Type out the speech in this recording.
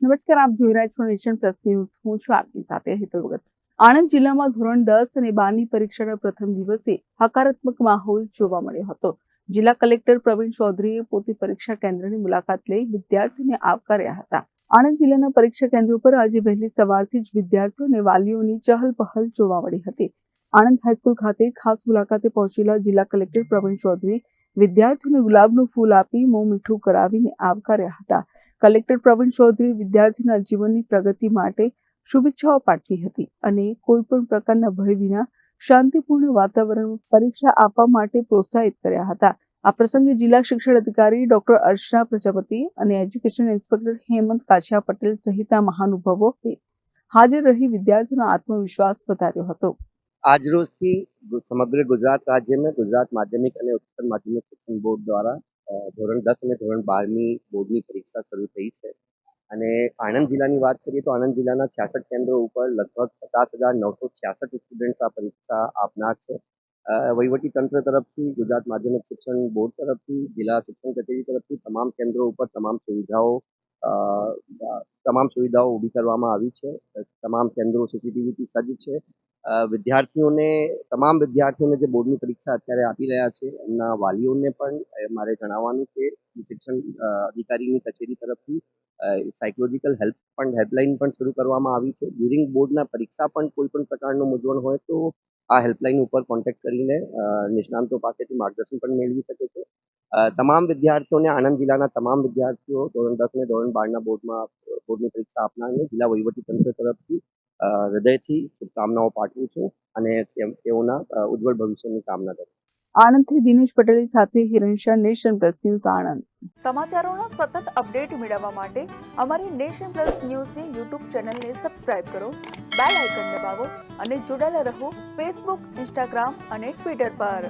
નમસ્કાર, આપ જોઈ રહ્યા છો નેશન પ્લસ ન્યૂઝ. હું છું આપની સાથે હેતલ ભગત. આણંદ જિલ્લામાં ધોરણ 10 અને 12ની પરીક્ષાના પ્રથમ દિવસે હકારાત્મક માહોલ જોવા મળ્યો હતો. જિલ્લા કલેક્ટર પ્રવીણ ચૌધરીએ પોતે પરીક્ષા કેન્દ્રની મુલાકાત લઈ વિદ્યાર્થીઓને આવકાર્યા હતા. આણંદ જિલ્લાના પરીક્ષા કેન્દ્રો પર આજે વહેલી સવારથી જ વિદ્યાર્થીઓ અને વાલીઓની ચહલ-પહલ જોવા મળી હતી. આણંદ હાઈસ્કૂલ ખાતે ખાસ મુલાકાતે પહોંચેલા જિલ્લા કલેક્ટર પ્રવીણ ચૌધરી વિદ્યાર્થીઓને ગુલાબનું ફૂલ આપી મોં મીઠું કરાવીને આવકાર્યા હતા. કલેક્ટર પ્રવીણ ચૌધરી વિદ્યાર્થીઓના જીવનની પ્રગતિ માટે શુભેચ્છાઓ પાઠવી હતી અને કોઈ પણ પ્રકારના ભય વિના શાંતિપૂર્ણ વાતાવરણમાં પરીક્ષા આપવા માટે પ્રોત્સાહિત કર્યા હતા. આ પ્રસંગે જિલ્લા શિક્ષણ અધિકારી ડોક્ટર અર્ચના પ્રજાપતિ અને એજ્યુકેશન ઇન્સ્પેક્ટર હેમંત કાછિયા પટેલ સહિતના મહાનુભાવો હાજર રહી વિદ્યાર્થીઓનો આત્મવિશ્વાસ વધાર્યો હતો. આજરોજથી સમગ્ર ગુજરાત રાજ્યમાં ગુજરાત માધ્યમિક અને ઉચ્ચતર માધ્યમિક શિક્ષણ બોર્ડ દ્વારા ધોરણ 10 અને ધોરણ 12ની બોર્ડની પરીક્ષા શરૂ થઈ છે. અને આણંદ જિલ્લાની વાત કરીએ તો આણંદ જિલ્લાના 66 કેન્દ્રો ઉપર લગભગ 50,966 સ્ટુડન્ટ્સ આ પરીક્ષા આપનાર છે. વહીવટી તંત્ર તરફથી, ગુજરાત માધ્યમિક શિક્ષણ બોર્ડ તરફથી, જિલ્લા શિક્ષણ કચેરી તરફથી તમામ કેન્દ્રો ઉપર તમામ સુવિધાઓ ઊભી કરવામાં આવી છે. તમામ કેન્દ્રો સીસીટીવીથી સજ્જ છે. તમામ વિદ્યાર્થીઓને જે બોર્ડની પરીક્ષા અત્યારે આપી રહ્યા છે એમના વાલીઓને પણ મારે જણાવવાનું કે શિક્ષણ અધિકારીની કચેરી તરફથી સાયકોલોજીકલ હેલ્પલાઇન પણ શરૂ કરવામાં આવી છે. ડ્યુરિંગ બોર્ડના પરીક્ષા પણ કોઈ પણ પ્રકારનું મૂંઝવણ હોય તો આ હેલ્પલાઇન ઉપર કોન્ટેક્ટ કરીને નિષ્ણાંતો પાસેથી માર્ગદર્શન પણ મેળવી શકે છે. તમામ વિદ્યાર્થીઓને, આણંદ જિલ્લાના તમામ વિદ્યાર્થીઓ ધોરણ 10 અને ધોરણ 12ના બોર્ડની પરીક્ષા આપનારને જિલ્લા વહીવટીતંત્ર તરફથી હૃદયથી શુભકામનાઓ પાઠવું છું અને તેઓના ઉજ્જવળ ભવિષ્યની કામના કરું. આણંદથી દિનેશ પટેલ સાથે Hiran Shah, Nation Plus News Anand. સમાચારોના સતત અપડેટ મેળવવા માટે અમારી નેશન પ્લસ ન્યૂઝની યુટ્યુબ ચેનલને સબસ્ક્રાઇબ કરો, બેલ આઇકન દબાવો અને જોડાયેલા રહો ફેસબુક, ઇન્સ્ટાગ્રામ અને ટ્વિટર પર.